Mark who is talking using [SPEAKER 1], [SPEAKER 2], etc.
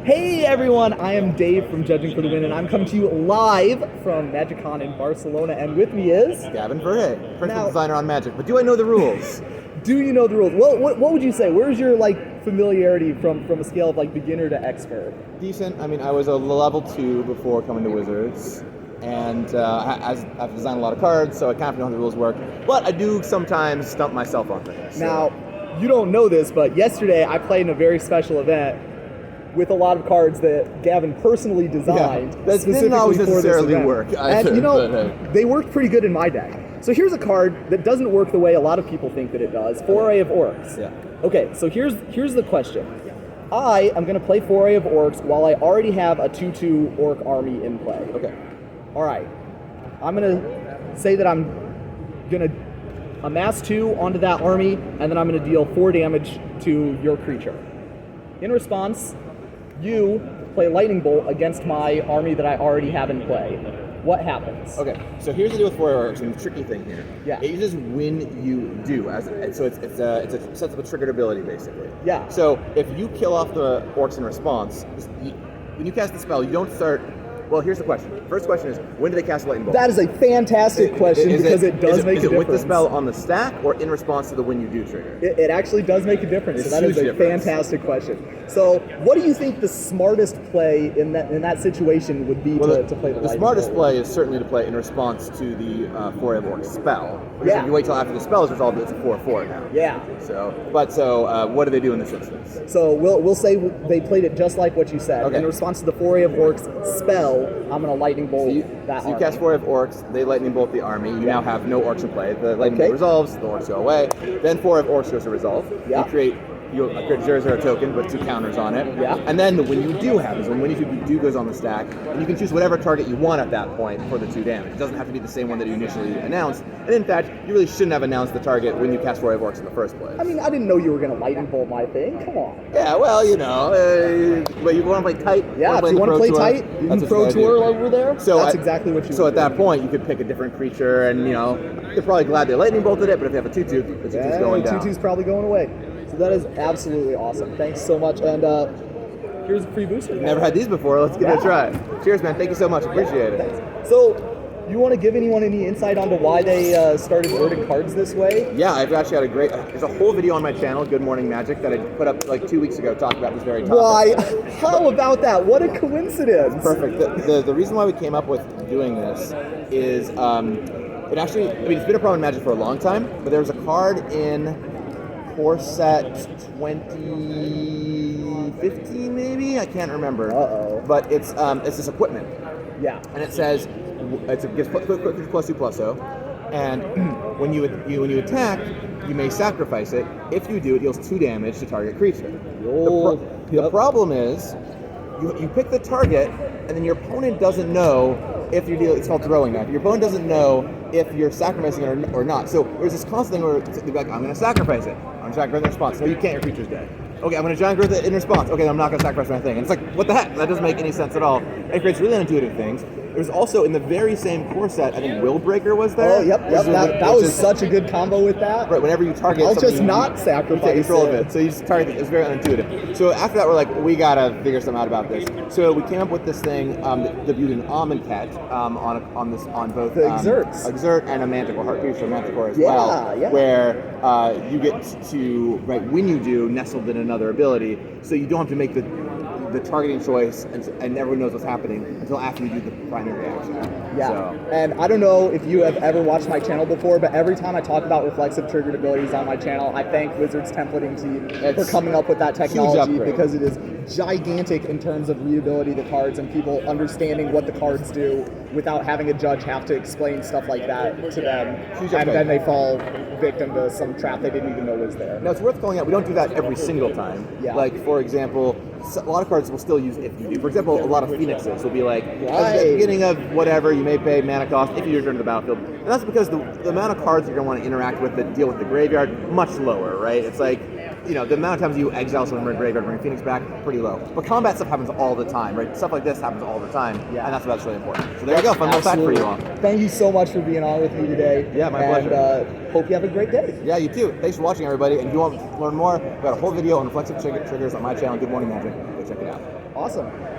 [SPEAKER 1] Hey everyone, I am Dave from Judging for the Win, and I'm coming to you live from MagicCon in Barcelona, and with me is...
[SPEAKER 2] Gavin Verhey, principal designer on Magic. But do I know the rules?
[SPEAKER 1] Do you know the rules? Well, what would you say? Where's your familiarity from a scale of beginner to expert?
[SPEAKER 2] Decent. I mean, I was a level 2 before coming to Wizards, and I've designed a lot of cards, so I kind of know how the rules work. But I do sometimes stump myself on things. So.
[SPEAKER 1] Now, you don't know this, but yesterday I played in a very special event with a lot of cards that Gavin personally designed.
[SPEAKER 2] Yeah, that didn't always necessarily work.
[SPEAKER 1] They worked pretty good in my deck. So here's a card that doesn't work the way a lot of people think that it does, Foray of Orcs.
[SPEAKER 2] Yeah.
[SPEAKER 1] Okay, so here's the question. I am going to play Foray of Orcs while I already have a 2/2 Orc army in play.
[SPEAKER 2] Okay.
[SPEAKER 1] All right. I'm going to say that I'm going to amass 2 onto that army, and then I'm going to deal 4 damage to your creature. In response, you play Lightning Bolt against my army that I already have in play. What happens?
[SPEAKER 2] Okay, so here's the deal with Foray of Orcs, and the tricky thing here.
[SPEAKER 1] Yeah.
[SPEAKER 2] It uses when you do, so it's a sets up a triggered ability basically.
[SPEAKER 1] Yeah.
[SPEAKER 2] So if you kill off the orcs in response, when you cast the spell, you don't start. Well, here's the question. First question is, when do they cast Lightning Bolt?
[SPEAKER 1] That is a fantastic question because it does make a difference.
[SPEAKER 2] Is it with the spell on the stack or in response to the when you do trigger?
[SPEAKER 1] It actually does make a difference, so that is a fantastic question. So what do you think the smartest play in that situation would be to play the Lightning Bolt?
[SPEAKER 2] The smartest play is certainly to play in response to the Foray of Orcs spell. Because if you wait till after the spell is resolved, it's a 4/4 now.
[SPEAKER 1] Yeah.
[SPEAKER 2] So what do they do in this instance?
[SPEAKER 1] So we'll say they played it just like what you said.
[SPEAKER 2] Okay.
[SPEAKER 1] In response to the Foray of Orcs spell, I'm going to Lightning Bolt that army.
[SPEAKER 2] You cast Foray of Orcs, they Lightning Bolt the army. You now have no orcs in play. The Lightning Bolt resolves, the orcs go away. Then Foray of Orcs goes to resolve. Yeah. You create a 0/0 token, but 2 counters on it.
[SPEAKER 1] Yeah.
[SPEAKER 2] And then the when you do happens, when you do goes on the stack, and you can choose whatever target you want at that point for the 2 damage. It doesn't have to be the same one that you initially announced. And in fact, you really shouldn't have announced the target when you cast Foray of Orcs in the first place.
[SPEAKER 1] I mean, I didn't know you were going to Lightning Bolt my thing. Come on.
[SPEAKER 2] Yeah, well, but you want to play tight?
[SPEAKER 1] Yeah, if you want to play tight, you can Pro Tour over there. So that's exactly what you
[SPEAKER 2] So at that point, you could pick a different creature, and they're probably glad they Lightning Bolted it, but if they have a 2/2, the 2/2's going down.
[SPEAKER 1] 2/2's probably going away. So that is absolutely awesome. Thanks so much. And here's a free booster.
[SPEAKER 2] Never had these before. Let's give it a try. Cheers, man. Thank you so much. Appreciate it.
[SPEAKER 1] Thanks. So, you want to give anyone any insight onto why they started wording cards this way?
[SPEAKER 2] Yeah, I've actually had there's a whole video on my channel, Good Morning Magic, that I put up 2 weeks ago talking about this very topic.
[SPEAKER 1] Why? How about that? What a coincidence.
[SPEAKER 2] Perfect. The reason why we came up with doing this is it's been a problem in Magic for a long time, but there was a card in core set 2015 maybe? I can't remember. But it's this equipment.
[SPEAKER 1] Yeah.
[SPEAKER 2] And it says it gives +2/+0, and when you attack, you may sacrifice it. If you do, it deals 2 damage to target creature. The problem is you pick the target, and then your opponent doesn't know if you're dealing. It's called throwing knife. Your opponent doesn't know if you're sacrificing it or not. So there's this constant thing where they're like, I'm going to sacrifice it. I'm going to sacrifice in response. No, you can't. Your creature's dead. Okay, I'm going to giant growth it in response. Okay, I'm not going to sacrifice my thing. And it's like, what the heck? That doesn't make any sense at all. It creates really unintuitive things. There's also, in the very same core set, I think Will Breaker was there.
[SPEAKER 1] Oh, yep. That was such a good combo with that.
[SPEAKER 2] Right, whenever you target
[SPEAKER 1] I'll just not sacrifice
[SPEAKER 2] you take control of it. So you just target it. It's very unintuitive. So after that, we're like, we got to figure something out about this. So we came up with this thing, debuted in Amonkhet on both
[SPEAKER 1] the
[SPEAKER 2] Exert and a Manticore, Heartbeat Manticore as well, where you get to, when you do, nestled in another ability, so you don't have to make the targeting choice and everyone knows what's happening until after you do the primary action.
[SPEAKER 1] Yeah, and I don't know if you have ever watched my channel before, but every time I talk about reflexive triggered abilities on my channel, I thank Wizards templating team for coming up with that technology because it is gigantic in terms of readability of the cards and people understanding what the cards do without having a judge have to explain stuff like that to them, and then they fall victim to some trap they didn't even know was there.
[SPEAKER 2] Now, it's worth calling out, we don't do that every single time.
[SPEAKER 1] Yeah.
[SPEAKER 2] Like, for example, a lot of cards will still use if you do. For example, a lot of Phoenixes will be like, at the beginning of whatever, you may pay mana cost if you return to the battlefield. And that's because the amount of cards you're going to want to interact with that deal with the graveyard, much lower, right? It's like, the amount of times you exile someone from a graveyard, bring Phoenix back, pretty low. But combat stuff happens all the time, right? Stuff like this happens all the time, and that's really important. So there you go, fun little fact for you all.
[SPEAKER 1] Thank you so much for being on with me today.
[SPEAKER 2] Yeah, my pleasure.
[SPEAKER 1] And hope you have a great day.
[SPEAKER 2] Yeah, you too. Thanks for watching, everybody. And if you want to learn more, we've got a whole video on reflexive triggers on my channel, Good Morning Magic. Go check it out.
[SPEAKER 1] Awesome.